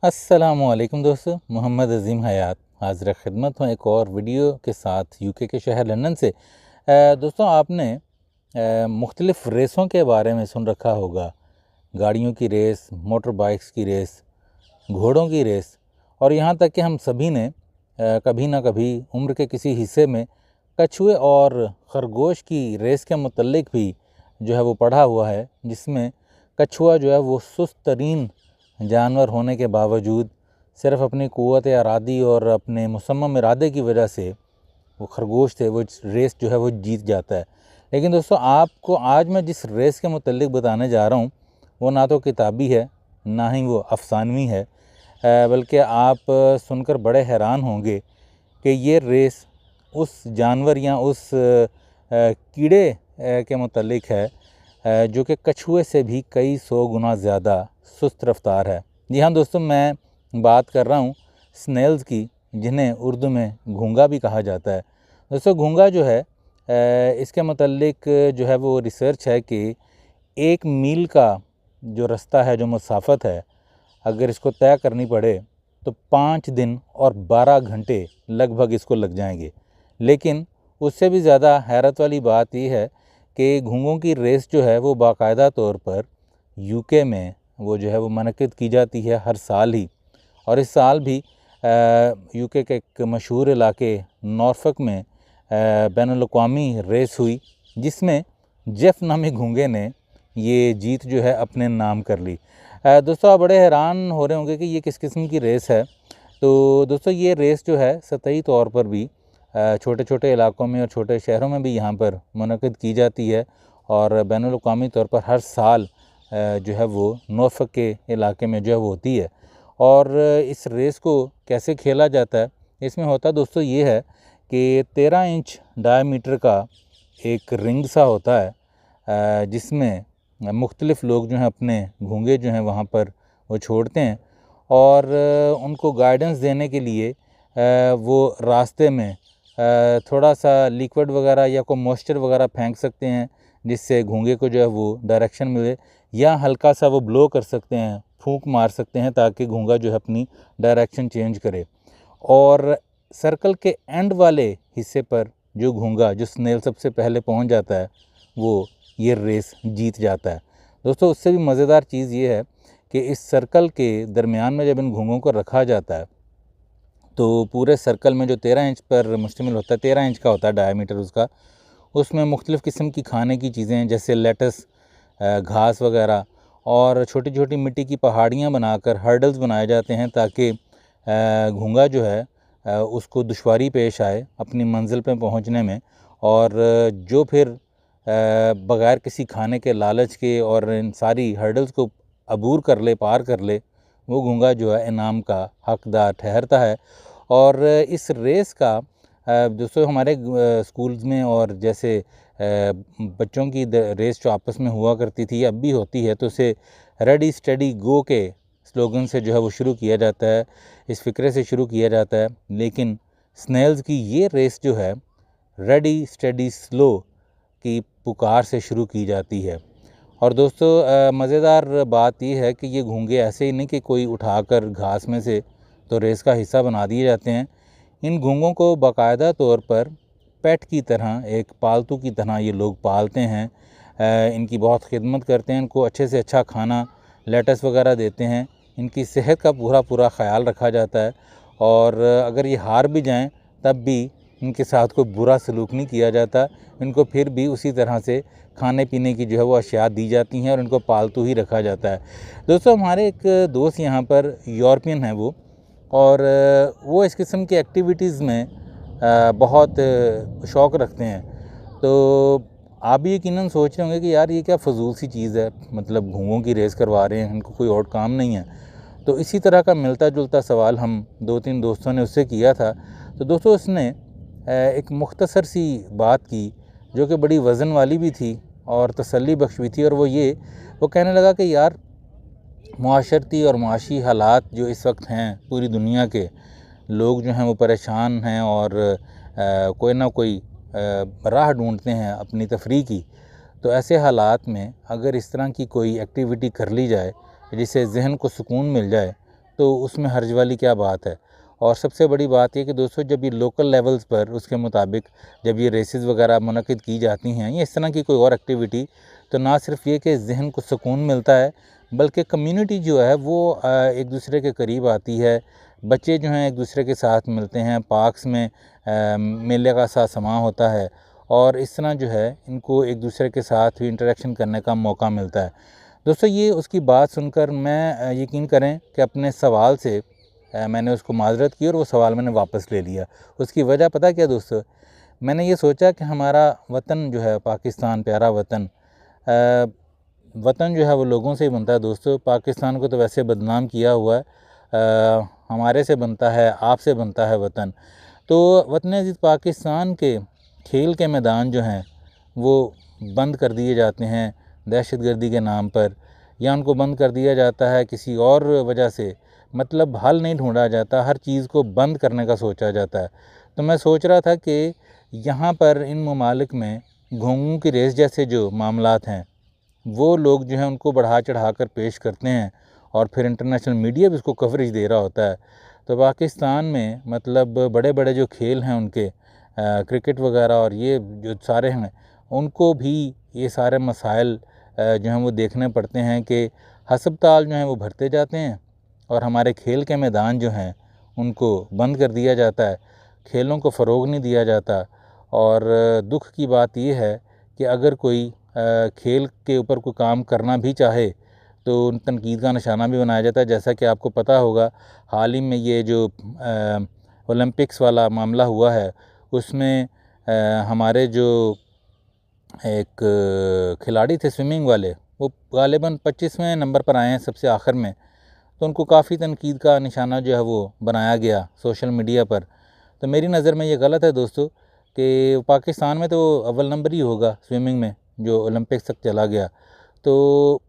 अस्सलामुअलैकुम दोस्तों, मोहम्मद अज़ीम हयात हाज़िर खिदमत हूँ एक और वीडियो के साथ यूके के शहर लंदन से। दोस्तों, आपने मुख्तलिफ़ रेसों के बारे में सुन रखा होगा। गाड़ियों की रेस, मोटर बाइक्स की रेस, घोड़ों की रेस, और यहाँ तक कि हम सभी ने कभी ना कभी उम्र के किसी हिस्से में कछुए और ख़रगोश की रेस के मुतल्लिक भी जो है वो पढ़ा हुआ है, जिसमें कछुआ जो है वो सुस्त तरीन जानवर होने के बावजूद सिर्फ अपनी क़ुव्वत इरादी और अपने मुसम्मम इरादे की वजह से वो खरगोश थे वो रेस जो है वो जीत जाता है। लेकिन दोस्तों, आपको आज मैं जिस रेस के मुतल्लिक बताने जा रहा हूँ वो ना तो किताबी है, ना ही वो अफसानवी है, बल्कि आप सुनकर बड़े हैरान होंगे कि ये रेस उस जानवर या उस कीड़े के मुतल्लिक है जो कि कछुए से भी कई सौ गुना ज़्यादा सुस्त रफ्तार है। जी हाँ दोस्तों, मैं बात कर रहा हूँ स्नेल्स की, जिन्हें उर्दू में घोंगा भी कहा जाता है। दोस्तों, घोंगा जो है इसके मुतल्लिक जो है वो रिसर्च है कि 1 मील का जो रास्ता है, जो मसाफ़त है, अगर इसको तय करनी पड़े तो 5 दिन और 12 घंटे लगभग इसको लग जाएंगे। लेकिन उससे भी ज़्यादा हैरत वाली बात यह है कि घोंगों की रेस जो है वो बाकायदा तौर पर यूके में वो जो है वो मुनक़िद की जाती है हर साल ही। और इस साल भी यूके के एक मशहूर इलाके नॉर्फ़ॉक में बैनुल-अक़वामी रेस हुई, जिसमें जेफ़ नामी घोंगे ने ये जीत जो है अपने नाम कर ली। दोस्तों, आप बड़े हैरान हो रहे होंगे कि ये किस किस्म की रेस है। तो दोस्तों, ये रेस जो है सतही तौर पर भी छोटे छोटे इलाकों में और छोटे शहरों में भी यहाँ पर मुनक़िद की जाती है, और बैनुल-अक़वामी तौर पर हर साल जो है वो नॉर्फ़ॉक के इलाके में जो है वो होती है। और इस रेस को कैसे खेला जाता है, इसमें होता दोस्तों ये है कि 13 इंच डायमीटर का एक रिंग सा होता है, जिसमें मुख्तलिफ़ लोग जो हैं अपने घोंगे जो हैं वहाँ पर वो छोड़ते हैं, और उनको गाइडेंस देने के लिए वो रास्ते में थोड़ा सा लिक्विड वगैरह या कोई मॉइस्चर वगैरह फेंक सकते हैं, जिससे घोंगे को जो है वो डायरेक्शन मिले, या हल्का सा वो ब्लो कर सकते हैं, फूंक मार सकते हैं, ताकि घोंगा जो है अपनी डायरेक्शन चेंज करे। और सर्कल के एंड वाले हिस्से पर जो घोंगा, जो स्नेल सबसे पहले पहुंच जाता है, वो ये रेस जीत जाता है। दोस्तों, उससे भी मज़ेदार चीज़ ये है कि इस सर्कल के दरमियान में जब इन घोंगों को रखा जाता है तो पूरे सर्कल में जो 13 इंच पर मुश्तमिल होता है, 13 इंच का होता है डायमीटर उसका, उसमें मुख्तलिफ़ किस्म की खाने की चीज़ें जैसे लेटस, घास वगैरह, और छोटी छोटी मिट्टी की पहाड़ियाँ बनाकर हर्डल्स बनाए जाते हैं, ताकि घोंगा जो है उसको दुश्वारी पेश आए अपनी मंजिल पे पहुंचने में, और जो फिर बग़ैर किसी खाने के लालच के और इन सारी हर्डल्स को अबूर कर ले, पार कर ले, वो घोंगा जो है इनाम का हकदार ठहरता है। और इस रेस का दोस्तों हमारे स्कूल्स में, और जैसे बच्चों की रेस जो आपस में हुआ करती थी, अब भी होती है, तो उसे रेडी स्टडी गो के स्लोगन से जो है वो शुरू किया जाता है, इस फ़िक्रे से शुरू किया जाता है। लेकिन स्नेल्स की ये रेस जो है रेडी स्टडी स्लो की पुकार से शुरू की जाती है। और दोस्तों, मज़ेदार बात यह है कि ये घोंगे ऐसे ही नहीं कि कोई उठाकर घास में से तो रेस का हिस्सा बना दिए जाते हैं। इन घोंगों को बाकायदा तौर पर पेट की तरह, एक पालतू की तरह ये लोग पालते हैं, इनकी बहुत खिदमत करते हैं, इनको अच्छे से अच्छा खाना, लेटस वगैरह देते हैं, इनकी सेहत का पूरा पूरा ख्याल रखा जाता है। और अगर ये हार भी जाएं तब भी इनके साथ कोई बुरा सलूक नहीं किया जाता, इनको फिर भी उसी तरह से खाने पीने की जो है वो अशिया दी जाती हैं, और इनको पालतू ही रखा जाता है। दोस्तों, हमारे एक दोस्त यहाँ पर यूरोपियन हैं वो, और वो इस किस्म की एक्टिविटीज़ में बहुत शौक़ रखते हैं। तो आप भी यकीनन सोच रहे होंगे कि यार ये क्या फ़जूल सी चीज़ है, मतलब घोंगों की रेस करवा रहे हैं, इनको कोई और काम नहीं है। तो इसी तरह का मिलता जुलता सवाल हम 2-3 दोस्तों ने उससे किया था। तो दोस्तों, उसने एक मुख्तसर सी बात की जो कि बड़ी वज़न वाली भी थी और तसल्ली बख्श भी थी, और वो कहने लगा कि यार, मुआशरती और मुआशी हालात जो इस वक्त हैं पूरी दुनिया के, लोग जो हैं वो परेशान हैं और कोई ना कोई राह ढूंढते हैं अपनी तफरीह की। तो ऐसे हालात में अगर इस तरह की कोई एक्टिविटी कर ली जाए जिससे जहन को सुकून मिल जाए, तो उसमें हर्ज वाली क्या बात है। और सबसे बड़ी बात ये कि दोस्तों जब ये लोकल लेवल्स पर उसके मुताबिक जब ये रेसेस वगैरह मुनक़िद की जाती हैं या इस तरह की कोई और एक्टिविटी, तो ना सिर्फ ये कि ज़हन को सुकून मिलता है, बल्कि कम्युनिटी जो है वो एक दूसरे के करीब आती है। बच्चे जो हैं एक दूसरे के साथ मिलते हैं, पार्क्स में मेले का सा समा होता है और इस तरह जो है इनको एक दूसरे के साथ भी इंटरेक्शन करने का मौका मिलता है। दोस्तों ये उसकी बात सुनकर मैं यकीन करें कि अपने सवाल से मैंने उसको माज़रत की और वो सवाल मैंने वापस ले लिया। उसकी वजह पता क्या दोस्तों, मैंने ये सोचा कि हमारा वतन जो है पाकिस्तान, प्यारा वतन, वतन जो है वो लोगों से ही बनता है दोस्तों। पाकिस्तान को तो वैसे बदनाम किया हुआ है, हमारे से बनता है, आपसे बनता है वतन। तो वतन अज़ीज़ पाकिस्तान के खेल के मैदान जो हैं वो बंद कर दिए जाते हैं दहशतगर्दी के नाम पर, या उनको बंद कर दिया जाता है किसी और वजह से, मतलब हल नहीं ढूंढा जाता, हर चीज़ को बंद करने का सोचा जाता है। तो मैं सोच रहा था कि यहाँ पर इन ममालिक में घोंघों की रेस जैसे जो मामलात हैं वो लोग जो हैं उनको बढ़ा चढ़ा कर पेश करते हैं और फिर इंटरनेशनल मीडिया भी उसको कवरेज दे रहा होता है। तो पाकिस्तान में मतलब बड़े बड़े जो खेल हैं उनके क्रिकेट वगैरह और ये जो सारे हैं, उनको भी ये सारे मसाइल जो हैं वो देखने पड़ते हैं कि हस्पताल जो हैं वो भरते जाते हैं और हमारे खेल के मैदान जो हैं उनको बंद कर दिया जाता है, खेलों को फ़रोग़ नहीं दिया जाता। और दुख की बात ये है कि अगर कोई खेल के ऊपर कोई काम करना भी चाहे तो तनकीद का निशाना भी बनाया जाता है। जैसा कि आपको पता होगा हाल ही में ये जो ओलंपिक्स वाला मामला हुआ है उसमें हमारे जो एक खिलाड़ी थे स्विमिंग वाले, वो गालिबन 25वें नंबर पर आए हैं सबसे आखिर में, तो उनको काफ़ी तनकीद का निशाना जो है वो बनाया गया सोशल मीडिया पर। तो मेरी नज़र में ये गलत है दोस्तों कि पाकिस्तान में तो अव्वल नंबर ही होगा स्विमिंग में जो ओलंपिक्स तक चला गया, तो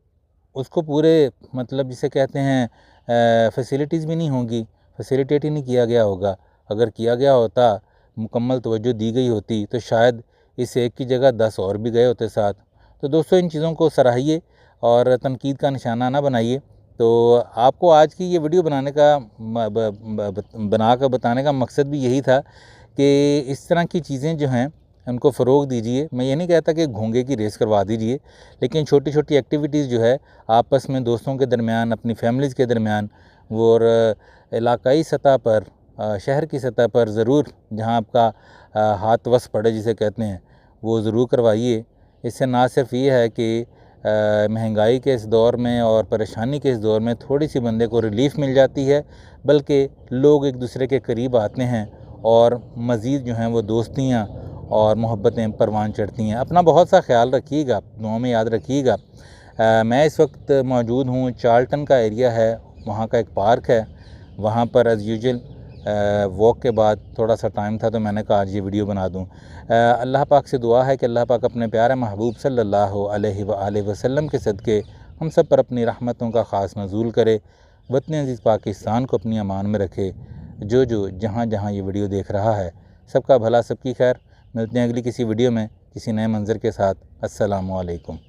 उसको पूरे मतलब जिसे कहते हैं फैसिलिटीज़ भी नहीं होंगी, फैसिलिटेट ही नहीं किया गया होगा। अगर किया गया होता, मुकम्मल तवज्जो दी गई होती, तो शायद इस एक की जगह 10 और भी गए होते साथ। तो दोस्तों इन चीज़ों को सराहिए और तनकीद का निशाना ना बनाइए। तो आपको आज की ये वीडियो बनाने का बना कर बताने का मकसद भी यही था कि इस तरह की चीज़ें जो हैं उनको फ़रोग़ दीजिए। मैं ये नहीं कहता कि घोंघे की रेस करवा दीजिए, लेकिन छोटी छोटी एक्टिविटीज़ जो है आपस में दोस्तों के दरमियान, अपनी फैमिलीज़ के दरमियान वो और इलाकाई सतह पर, शहर की सतह पर ज़रूर जहाँ आपका हाथ वस पड़े जिसे कहते हैं, वो ज़रूर करवाइए। इससे ना सिर्फ ये है कि महंगाई के इस दौर में और परेशानी के इस दौर में थोड़ी सी बंदे को रिलीफ़ मिल जाती है, बल्कि लोग एक दूसरे के करीब आते हैं और मज़ीद जो हैं वो दोस्तियाँ और मोहब्बतें परवान चढ़ती हैं। अपना बहुत सा ख्याल रखिएगा, दुआ में याद रखिएगा। मैं इस वक्त मौजूद हूँ चार्ल्टन का एरिया है, वहाँ का एक पार्क है, वहाँ पर एज़ यूजुअल वॉक के बाद थोड़ा सा टाइम था तो मैंने कहा आज ये वीडियो बना दूँ। अल्लाह पाक से दुआ है कि अल्लाह पाक अपने प्यारे महबूब सल्लल्लाहु अलैहि वसल्लम के सदक़े हम सब पर अपनी रहमतों का ख़ास नज़ूल करे, वतन अज़ीज़ पाकिस्तान को अपनी अमान में रखे। जो जहाँ जहाँ ये वीडियो देख रहा है सबका भला, सबकी खैर। मिलते हैं अगली किसी वीडियो में किसी नए मंज़र के साथ। अस्सलामु अलैकुम।